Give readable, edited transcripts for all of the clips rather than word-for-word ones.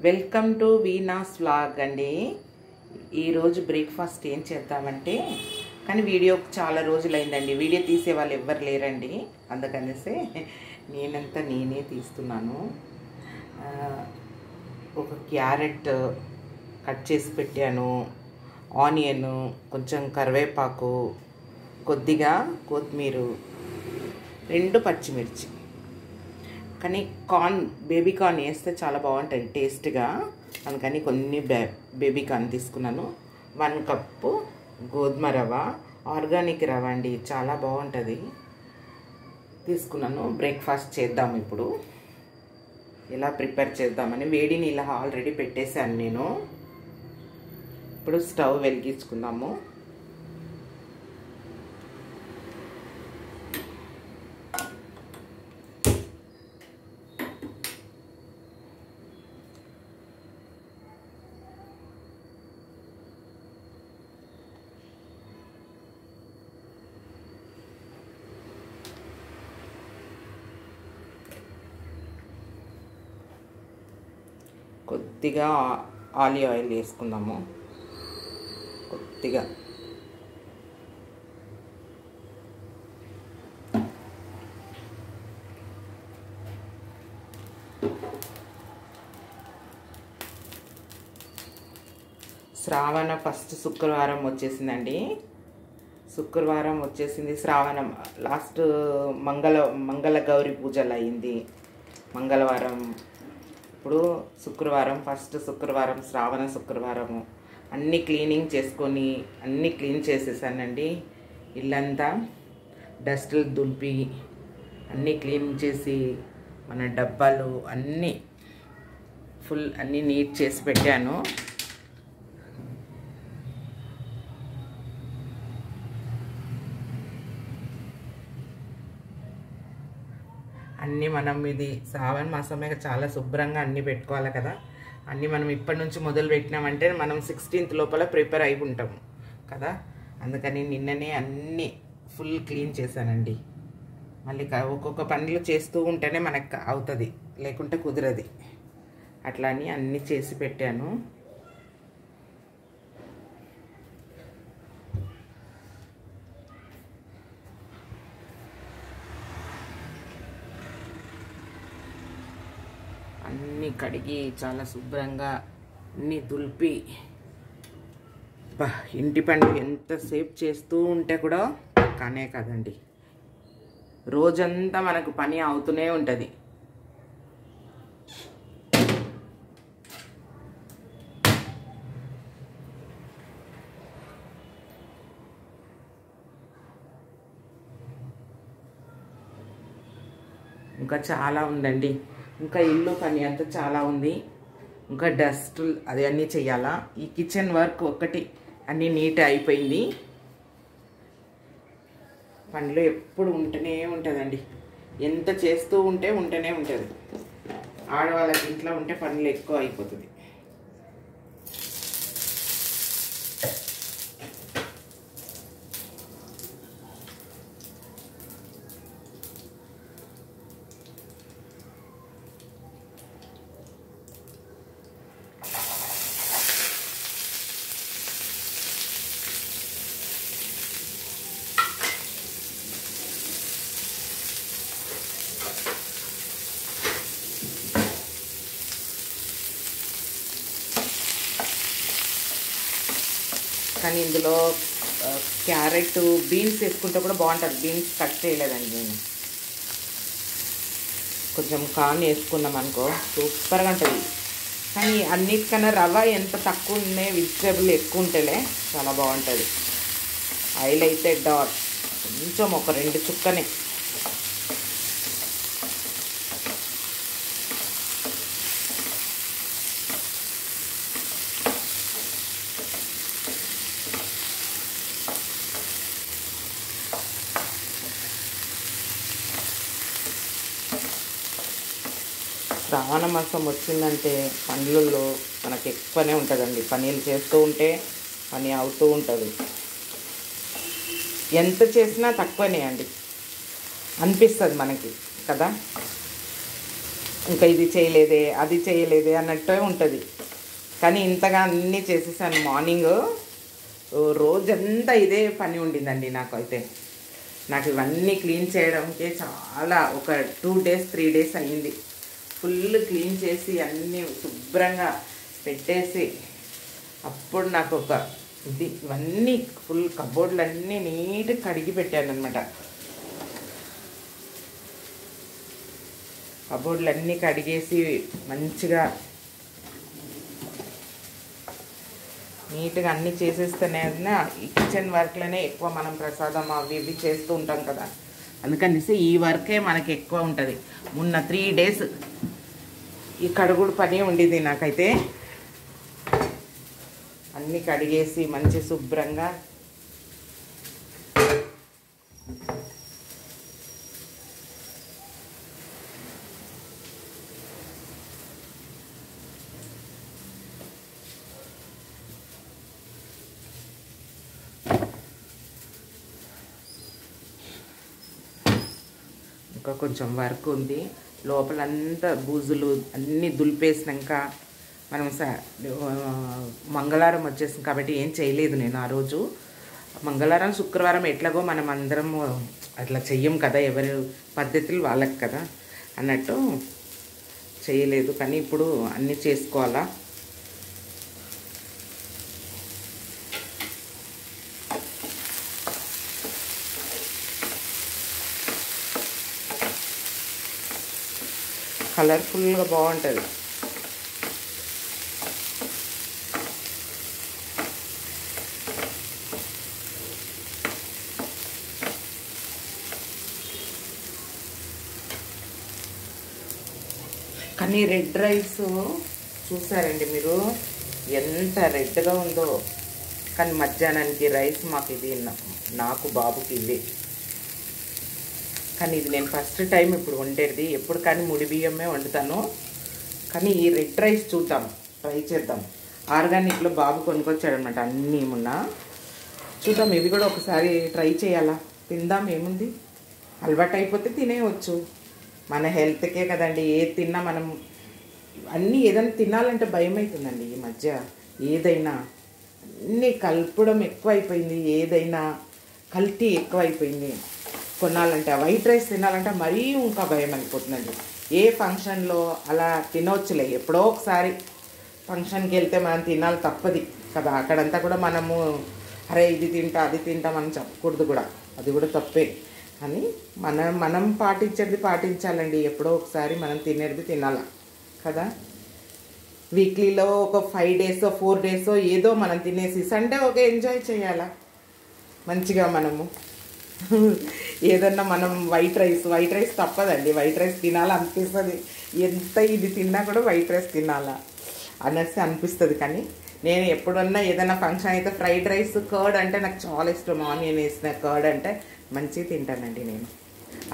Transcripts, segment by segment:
Welcome to Veena's vlog అండి. ఈరోజు breakfast ఏం చేద్దామంటే, కానీ వీడియో చాలా రోజులైందండి, వీడియో తీసే వాళ్ళు ఎవ్వరు లేరండి, అందుకనేసి నేనే తీస్తున్నాను. ఒక క్యారెట్ కట్ చేసి పెట్టాను, ఆనియన్, కొంచెం కరివేపాకు, కొద్దిగా కొత్తిమీర, 2 పచ్చిమిర్చి. కానీ బేబీ కార్న్ వేస్తే చాలా బాగుంటుంది టేస్ట్గా, అందుకని కొన్ని బేబీ కార్న్ తీసుకున్నాను. 1 కప్పు గోధుమ రవ్వ, ఆర్గానిక్ రవ్వ అండి, చాలా బాగుంటుంది, తీసుకున్నాను. బ్రేక్ఫాస్ట్ చేద్దాము. ఇప్పుడు ఎలా ప్రిపేర్ చేద్దామని వేడి నీళ్ళు ఆల్రెడీ పెట్టేశాను నేను. ఇప్పుడు స్టవ్ వెలిగించుకుందాము. కొద్దిగా ఆలివ్ ఆయిల్ వేసుకుందాము, కొద్దిగా. శ్రావణ ఫస్ట్ శుక్రవారం వచ్చేసిందండి, శుక్రవారం వచ్చేసింది. శ్రావణం లాస్ట్ మంగళ గౌరి పూజలు అయింది మంగళవారం. ఇప్పుడు శుక్రవారం, ఫస్ట్ శుక్రవారం, శ్రావణ శుక్రవారము. అన్నీ క్లీనింగ్ చేసుకొని అన్నీ క్లీన్ చేసేసానండి. ఇల్లంతా డస్ట్లు దులిపి అన్నీ క్లీన్ చేసి, మన డబ్బాలు అన్నీ ఫుల్ అన్నీ నీట్ చేసి పెట్టాను. అన్నీ మనం ఇది శ్రావణ మాసమే చాలా శుభ్రంగా అన్నీ పెట్టుకోవాలి కదా. అన్నీ మనం ఇప్పటి నుంచి మొదలు పెట్టినామంటే మనం 16th లోపల ప్రిపేర్ అయి ఉంటాము కదా. అందుకని నిన్ననే అన్నీ ఫుల్ క్లీన్ చేశానండి. మళ్ళీ ఒక్కొక్క పనులు చేస్తూ ఉంటేనే మనకు అవుతుంది, లేకుంటే కుదరది. అట్లా అని అన్నీ చేసి పెట్టాను. అన్నీ కడిగి చాలా శుభ్రంగా అన్నీ దులిపి, ఇంటి పనులు ఎంతసేపు చేస్తూ ఉంటే కూడా కానే కదండి, రోజంతా మనకు పని అవుతూనే ఉంటుంది. ఇంకా చాలా ఉందండి, ఇంకా ఇల్లు పని అంతా చాలా ఉంది, ఇంకా డస్ట్ అది అన్నీ చెయ్యాలా. ఈ కిచెన్ వర్క్ ఒక్కటి అన్నీ నీట్ అయిపోయింది. పనులు ఎప్పుడు ఉంటూనే ఉంటుందండి, ఎంత చేస్తూ ఉంటూనే ఉంటుంది. ఆడవాళ్ళకి ఇంట్లో ఉంటే పనులు ఎక్కువ అయిపోతుంది. కానీ ఇందులో క్యారెట్, బీన్స్ వేసుకుంటే కూడా బాగుంటుంది. బీన్స్ కట్ చేయలేదండి నేను. కొంచెం కార్న్ వేసుకున్నాం అనుకో సూపర్గా ఉంటుంది. కానీ అన్నిటికన్నా రవ్వ ఎంత తక్కువ ఉన్నాయి, వెజిటేబుల్ ఎక్కువ ఉంటేలే చాలా బాగుంటుంది. ఆయిల్ అయితే కొంచెం ఒక 2 చుక్కనే. శ్రావణ మాసం వచ్చిందంటే పనులలో మనకు ఎక్కువనే ఉంటుందండి. పనులు చేస్తూ ఉంటే పని అవుతూ ఉంటుంది. ఎంత చేసినా తక్కువనే అండి అనిపిస్తుంది మనకి కదా. ఇంకా ఇది చేయలేదే అది చేయలేదే అన్నట్టే ఉంటుంది. కానీ ఇంతగా అన్నీ చేసేసాను. మార్నింగ్ రోజంతా ఇదే పని ఉండిందండి నాకైతే. నాకు ఇవన్నీ క్లీన్ చేయడానికి చాలా ఒక 2 days 3 days అయ్యింది. ఫుల్ క్లీన్ చేసి అన్నీ శుభ్రంగా పెట్టేసి అప్పుడు నాకు ఒక ఇవన్నీ ఫుల్ కబోర్డ్లు అన్నీ నీట్గా కడిగి పెట్టాను అనమాట. కబోర్డ్లు అన్నీ కడిగేసి మంచిగా నీట్గా అన్నీ చేసేస్తేనే ఈ కిచెన్ వర్క్లోనే ఎక్కువ మనం ప్రసాదం అవి ఇవి చేస్తూ ఉంటాం కదా. అందుకనేసి ఈ వర్కే మనకి ఎక్కువ ఉంటుంది. మొన్న 3 days ఈ కడుగుడు పని ఉండింది నాకైతే. అన్నీ కడిగేసి మంచి శుభ్రంగా ఇంకా కొంచెం వర్క్ ఉంది. లోపలంతా బూజులు అన్నీ దులిపేసినాక మనం మంగళవారం వచ్చేసింది కాబట్టి ఏం చేయలేదు నేను ఆ రోజు. మంగళవారం శుక్రవారం ఎట్లాగో మనం అందరం అట్లా చెయ్యం కదా, ఎవరి పద్ధతులు వాళ్ళకి కదా అన్నట్టు చేయలేదు. కానీ ఇప్పుడు అన్నీ చేసుకోవాలా. కలర్ఫుల్గా బాగుంటుంది. కానీ రెడ్ రైస్ చూసారండి మీరు ఎంత రెడ్గా ఉందో. కానీ మధ్యాహ్నానికి రైస్ మాకు ఇది, నాకు బాబుకి ఇది. కానీ ఇది నేను ఫస్ట్ టైం ఇప్పుడు వండేది. ఎప్పుడు కానీ ముడి బియ్యమే వండుతాను. కానీ ఈ రెడ్ రైస్ చూద్దాం, ట్రై చేద్దాం. ఆర్గానిక్లో బాబు కొనుక్కొచ్చాడనమాట అన్నీ. మొన్న చూద్దాం, ఇవి కూడా ఒకసారి ట్రై చేయాలా. తిందాం, ఏముంది, అలవాటు అయిపోతే తినేయవచ్చు. మన హెల్త్కే కదండి. ఏది తిన్నా మనం అన్నీ ఏదైనా తినాలంటే భయం అవుతుందండి ఈ మధ్య. ఏదైనా అన్నీ కలపడం ఎక్కువైపోయింది, ఏదైనా కల్తీ ఎక్కువైపోయింది. కొనాలంటే వైట్ రైస్ తినాలంటే మరీ ఇంకా భయం అయిపోతుందండి. ఏ ఫంక్షన్లో అలా తినవచ్చులే, ఎప్పుడో ఒకసారి ఫంక్షన్కి వెళ్తే మనం తినాలి, తప్పది కదా. అక్కడంతా కూడా మనము అరే ఇది తింటా అది తింటా మనం చెప్పకూడదు కూడా, అది కూడా తప్పే. అని మనం పాటించేది పాటించాలండి. ఎప్పుడో ఒకసారి మనం తినేది తినాలా కదా. వీక్లీలో ఒక 5 days 4 days ఏదో మనం తినేసి సండే ఒక ఎంజాయ్ చేయాలా మంచిగా. మనము ఏదన్నా మనం వైట్ రైస్ తప్పదండి. వైట్ రైస్ తినాలనిపిస్తుంది. ఎంత ఇది తిన్నా కూడా వైట్ రైస్ తినాలా అనేసి అనిపిస్తుంది. కానీ నేను ఎప్పుడన్నా ఏదైనా ఫంక్షన్ అయితే ఫ్రైడ్ రైస్, కర్డ్ అంటే నాకు చాలా ఇష్టం. ఆనియన్ వేసిన కర్డ్ అంటే మంచిగా తింటానండి నేను.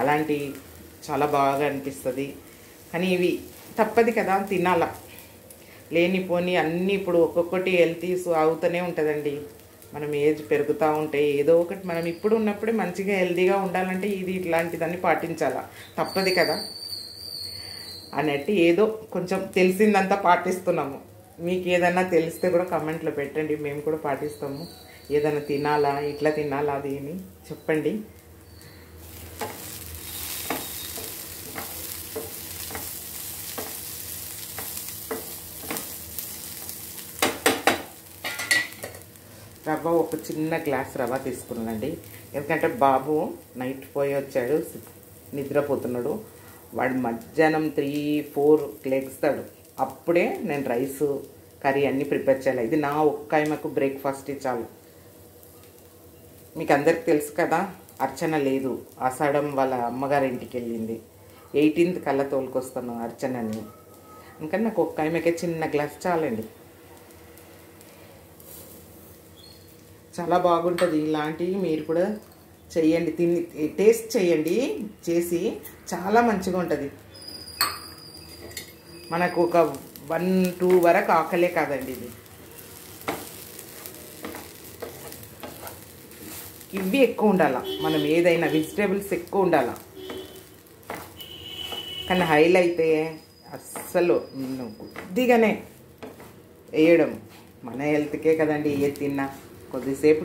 అలాంటి చాలా బాగా అనిపిస్తుంది. కానీ ఇవి తప్పదు కదా, తినాలా. లేనిపోని అన్నీ ఇప్పుడు ఒక్కొక్కటి హెల్తీ అవుతూనే ఉంటుందండి. మనం ఏజ్ పెరుగుతూ ఉంటే ఏదో ఒకటి మనం ఇప్పుడు ఉన్నప్పుడే మంచిగా హెల్తీగా ఉండాలంటే ఇది ఇట్లాంటిదాన్ని పాటించాలా, తప్పదు కదా అన్నట్టు ఏదో కొంచెం తెలిసిందంతా పాటిస్తున్నాము. మీకు ఏదైనా తెలిస్తే కూడా కమెంట్లో పెట్టండి, మేము కూడా పాటిస్తాము. ఏదైనా తినాలా, ఇట్లా తినాలా అది అని చెప్పండి. రవ్వ ఒక చిన్న గ్లాస్ రవ్వ తీసుకున్నానండి. ఎందుకంటే బాబు నైట్ పోయి వచ్చాడు, నిద్రపోతున్నాడు. వాడు మధ్యాహ్నం 3-4 లెగ్స్తాడు. అప్పుడే నేను రైస్ కర్రీ అన్నీ ప్రిపేర్ చేయాలి. ఇది నా ఒక్కాయమకు బ్రేక్ఫాస్ట్ చాలు. మీకు అందరికి తెలుసు కదా, అర్చన లేదు, ఆషాఢం వాళ్ళ అమ్మగారి ఇంటికి వెళ్ళింది. 18th కల్లా తోలుకొస్తాను అర్చనని. ఇంకా నాకు ఒక్కాయమకే చిన్న గ్లాస్ చాలండి. చాలా బాగుంటుంది. ఇలాంటివి మీరు కూడా చెయ్యండి, టేస్ట్ చేయండి. చేసి చాలా మంచిగా ఉంటుంది. మనకు ఒక 1-2 వరకు ఆకలే కాదండి ఇది. ఇవి ఎక్కువ ఉండాలా, మనం ఏదైనా వెజిటేబుల్స్ ఎక్కువ ఉండాలా. కానీ హైల్ అయితే అస్సలు కొద్దిగానే వేయడం. మన హెల్త్కే కదండి ఏది తిన్నా, కొద్దిసేపు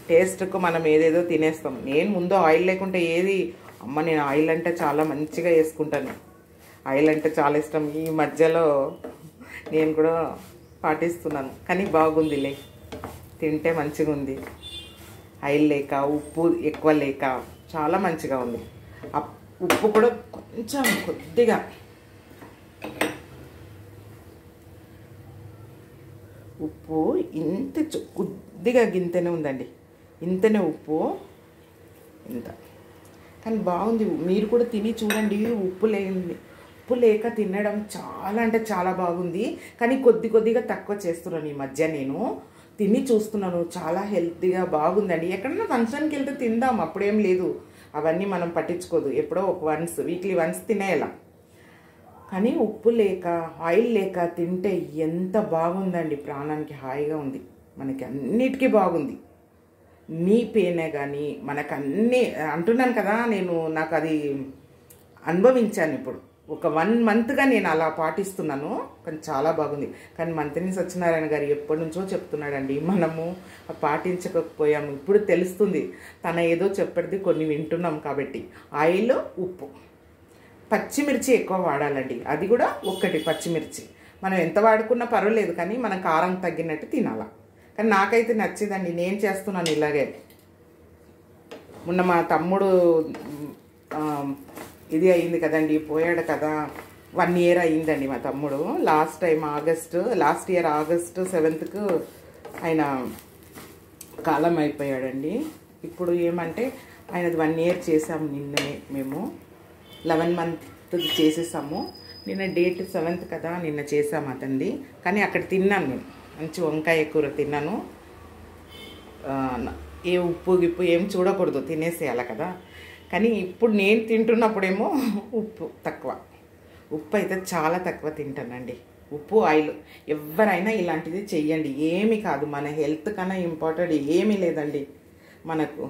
టేస్ట్కు మనం ఏదేదో తినేస్తాం. నేను ముందు ఆయిల్ లేకుంటే ఏది, అమ్మ నేను ఆయిల్ అంటే చాలా మంచిగా వేసుకుంటాను, ఆయిల్ అంటే చాలా ఇష్టం. ఈ మధ్యలో నేను కూడా పాటిస్తున్నాను, కానీ బాగుందిలే, తింటే మంచిగా ఉంది. ఆయిల్ లేక, ఉప్పు ఎక్కువ లేక చాలా మంచిగా ఉంది. ఉప్పు కూడా కొంచెం కొద్దిగా, ఉప్పు ఇంత కొద్దిగా గింతనే ఉందండి, ఇంతనే ఉప్పు ఇంత, కానీ బాగుంది. మీరు కూడా తిని చూడండి. ఉప్పు లేక తినడం చాలా అంటే చాలా బాగుంది. కానీ కొద్దిగా తక్కువ చేస్తున్నాను ఈ మధ్య. నేను తిని చూస్తున్నాను, చాలా హెల్తీగా బాగుందండి. ఎక్కడన్నా ఫంక్షన్కి వెళ్తే తిందాం, అప్పుడేం లేదు, అవన్నీ మనం పట్టించుకోదు. ఎప్పుడో వీక్లీ వన్స్ తినేయాల. కానీ ఉప్పు లేక, ఆయిల్ లేక తింటే ఎంత బాగుందండి, ప్రాణానికి హాయిగా ఉంది, మనకి అన్నిటికీ బాగుంది. నీ పెయినే కానీ మనకు అన్నీ అంటున్నాను కదా, నాకు అది అనుభవించాను. ఇప్పుడు ఒక 1 మంత్గా నేను అలా పాటిస్తున్నాను, కానీ చాలా బాగుంది. కానీ మంత్రి సత్యనారాయణ గారు ఎప్పటి నుంచో చెప్తున్నాడండి, మనము పాటించకపోయాము. ఇప్పుడు తెలుస్తుంది, తన ఏదో చెప్పేది కొన్ని వింటున్నాం. కాబట్టి ఆయిల్, ఉప్పు, పచ్చిమిర్చి ఎక్కువ వాడాలండి. అది కూడా ఒక్కటి పచ్చిమిర్చి మనం ఎంత వాడుకున్నా పర్వాలేదు, కానీ మనం కారం తగ్గినట్టు తినాల. కానీ నాకైతే నచ్చిందండి, నేను చేస్తున్నాను ఇలాగే. మొన్న మా తమ్ముడు ఇది అయింది కదండి, పోయాడు కదా, 1 ఇయర్ అయ్యిందండి మా తమ్ముడు. లాస్ట్ ఇయర్ ఆగస్టు 7th ఆయన కాలం అయిపోయాడండి. ఇప్పుడు ఏమంటే ఆయనది 1 ఇయర్ చేసాము నిన్ననే, మేము 11 month చేసేసాము. నిన్న డేట్ 7th కదా, నిన్న చేసాము అతనిది. కానీ అక్కడ తిన్నాను నేను, మంచి వంకాయ కూర తిన్నాను. ఏ ఉప్పు గిప్పు ఏం చూడకూడదు, తినేసేయాలి కదా. కానీ ఇప్పుడు నేను తింటున్నప్పుడేమో ఉప్పు అయితే చాలా తక్కువ తింటానండి. ఉప్పు, ఆయిల్ ఎవరైనా ఇలాంటిది చెయ్యండి, ఏమి కాదు. మన హెల్త్ కన్నా ఇంపార్టెంట్ ఏమీ లేదండి. మనకు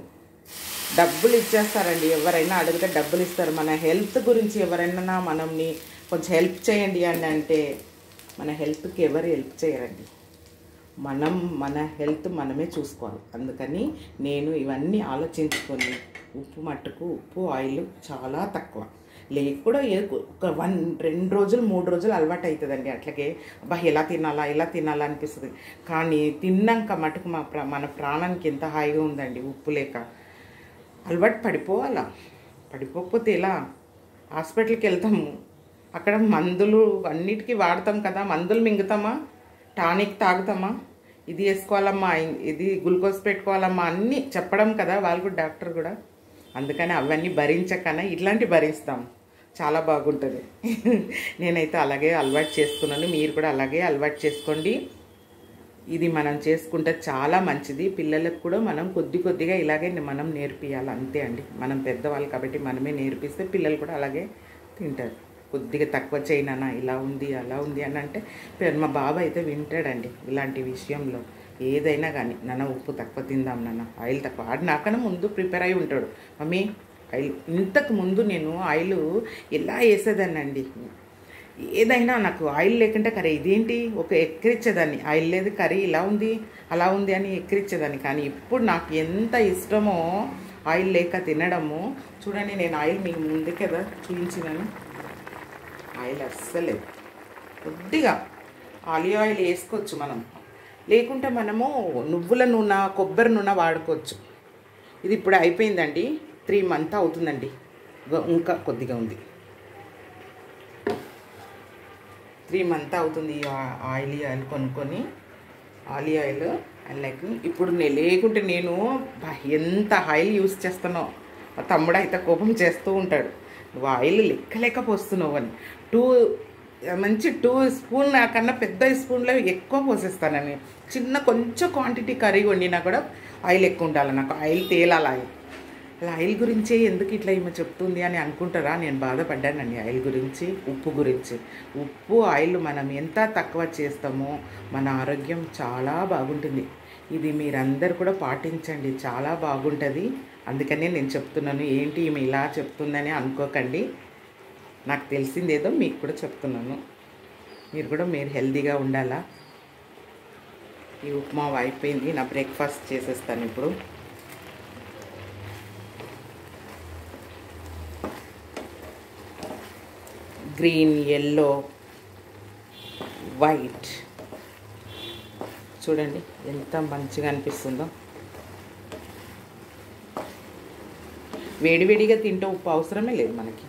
డబ్బులు ఇచ్చేస్తారండి, ఎవరైనా అడిగితే డబ్బులు ఇస్తారు. మన హెల్త్ గురించి ఎవరైనా మనల్ని కొంచెం హెల్ప్ చేయండి అని అంటే, మన హెల్త్కి ఎవరు హెల్ప్ చేయరండి. మన హెల్త్ మనమే చూసుకోవాలి. అందుకని నేను ఇవన్నీ ఆలోచించుకొని ఉప్పు, ఆయిల్ చాలా తక్కువ. లేకపోతే ఒక 2 రోజులు 3 రోజులు అలవాటు అవుతుందండి. అట్లాగే అబ్బా ఇలా తినాలా అనిపిస్తుంది. కానీ తిన్నాక మటుకు మన ప్రాణానికి ఎంత హాయిగా ఉందండి. ఉప్పు లేక అలవాటు పడిపోకపోతే ఎలా? హాస్పిటల్కి వెళ్తాము, అక్కడ మందులు అన్నిటికీ వాడతాం కదా, మందులు మింగుతామా, టానిక్ తాగుతామా, ఇది వేసుకోవాలమ్మా, ఇది గ్లూకోజ్ పెట్టుకోవాలమ్మా అన్నీ చెప్పడం కదా వాళ్ళు కూడా, డాక్టర్ కూడా. అందుకని అవన్నీ భరించకన్నా ఇట్లాంటి భరిస్తాం, చాలా బాగుంటుంది. నేనైతే అలాగే అలవాటు చేసుకున్నాను, మీరు కూడా అలాగే అలవాటు చేసుకోండి. ఇది మనం చేసుకుంటే చాలా మంచిది. పిల్లలకు కూడా మనం కొద్దిగా ఇలాగే మనం నేర్పియాలి, అంతే అండి. మనం పెద్దవాళ్ళు కాబట్టి మనమే నేర్పిస్తే పిల్లలు కూడా అలాగే తింటారు. కొద్దిగా తక్కువ చేయనా, ఇలా ఉంది అలా ఉంది అని అంటే మా బాబు అయితే వింటాడండి ఇలాంటి విషయంలో. ఏదైనా కానీ, నాన్న ఉప్పు తక్కువ తిందాం, నాన్న ఆయిల్ తక్కువ. ఆడు నాకన్నా ముందు ప్రిపేర్ అయి ఉంటాడు, మమ్మీ ఆయిల్. ఇంతకు ముందు నేను ఆయిల్ ఎలా వేసేదాన్నండి, ఏదైనా నాకు ఆయిల్ లేకుంటే కర్రీ ఇదేంటి ఒక ఎక్కిరించేదాన్ని, ఆయిల్ లేదు కర్రీ ఇలా ఉంది అలా ఉంది అని ఎక్కిరించేదాన్ని. కానీ ఇప్పుడు నాకు ఎంత ఇష్టమో ఆయిల్ లేక తినడము. చూడండి, నేను ఆయిల్ మీకు ముందు కదా చూపించినాను, ఆయిల్ అస్సలే. కొద్దిగా ఆలివ్ ఆయిల్ వేసుకోవచ్చు మనం, లేకుంటే మనము నువ్వుల నూనె, కొబ్బరి నూనె వాడుకోవచ్చు. ఇది ఇప్పుడు అయిపోయిందండి, 3 months అవుతుందండి, ఇంకా కొద్దిగా ఉంది. 3 months అవుతుంది ఆయిల్ కొనుక్కొని, ఆలివ్ ఆయిల్. లైక్ ఇప్పుడు లేకుంటే నేను ఎంత ఆయిల్ యూస్ చేస్తానో, మా తమ్ముడు అయితే కోపం చేస్తూ ఉంటాడు, నువ్వు ఆయిల్ లెక్క పోస్తున్నావు అని. 2 స్పూన్ కన్నా పెద్ద స్పూన్లో ఎక్కువ పోసేస్తానని. కొంచెం క్వాంటిటీ కర్రీ వండినా కూడా ఆయిల్ ఎక్కువ ఉండాలి, నాకు ఆయిల్ తేలాలి. అలా ఆయిల్ గురించే ఎందుకు ఇట్లా ఏమో చెప్తుంది అని అనుకుంటారా? నేను బాధపడ్డానండి ఆయిల్ గురించి, ఉప్పు గురించి. ఉప్పు, ఆయిల్ మనం ఎంత తక్కువ చేస్తామో మన ఆరోగ్యం చాలా బాగుంటుంది. ఇది మీరందరూ కూడా పాటించండి, చాలా బాగుంటుంది. అందుకనే నేను చెప్తున్నాను. ఏంటి ఈమె ఇలా చెప్తుందని అనుకోకండి. నాకు తెలిసిందేదో మీకు కూడా చెప్తున్నాను. మీరు హెల్తీగా ఉండాలా. ఈ ఉప్మా అయిపోయింది. నా బ్రేక్ఫాస్ట్ చేసేస్తాను ఇప్పుడు. గ్రీన్, ఎల్లో, వైట్ చూడండి ఎంత మంచిగా అనిపిస్తుందో. వేడివేడిగా తింటే ఉప్పు అవసరమే లేదు మనకి.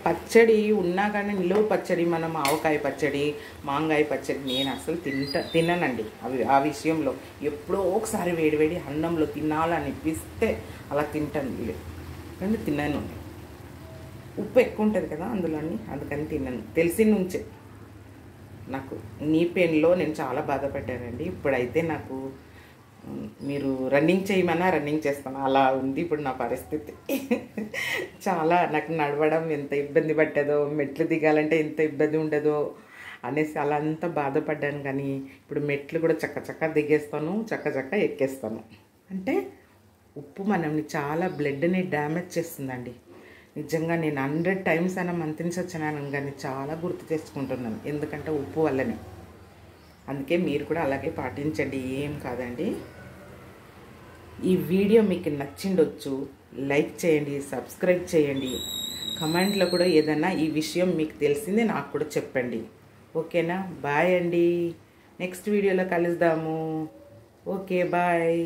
పచ్చడి ఉన్నా కానీ నిలువ పచ్చడి, మనం ఆవకాయ పచ్చడి, మాంగాయ పచ్చడి నేను అసలు తిననండి. ఆ విషయంలో ఎప్పుడో ఒకసారి వేడివేడి అన్నంలో తినాలనిపిస్తే అలా తింటాను, కానీ తిన్నాను. ఉప్పు ఎక్కువ ఉంటుంది కదా అందులోని, అందుకని తిన్నాను. తెలిసిన నుంచే నాకు నీ పెయిన్లో నేను చాలా బాధపడ్డానండి. ఇప్పుడైతే నాకు మీరు రన్నింగ్ చేయమన్నా రన్నింగ్ చేస్తాను, అలా ఉంది ఇప్పుడు నా పరిస్థితి. చాలా నాకు నడవడం ఎంత ఇబ్బంది పట్టదో, మెట్లు దిగాలంటే ఎంత ఇబ్బంది ఉండదో అనేసి అలా అంతా బాధపడ్డాను. కానీ ఇప్పుడు మెట్లు కూడా చక్క దిగేస్తాను, చక్క ఎక్కేస్తాను. అంటే ఉప్పు మనల్ని చాలా బ్లడ్ని డ్యామేజ్ చేస్తుందండి. నిజంగా నేను 100 times అయినా మంత్రించొచ్చాను, కానీ చాలా గుర్తు తెచ్చుకుంటున్నాను, ఎందుకంటే ఉప్పు వల్లనే. అందుకే మీరు కూడా అలాగే పాటించండి, ఏం కాదండి. ఈ వీడియో మీకు నచ్చిండొచ్చు, లైక్ చేయండి, సబ్స్క్రైబ్ చేయండి, కమెంట్లో కూడా ఏదైనా ఈ విషయం మీకు తెలిసిందే నాకు కూడా చెప్పండి. ఓకేనా? బాయ్ అండి. నెక్స్ట్ వీడియోలో కలుద్దాము. Okay, bye.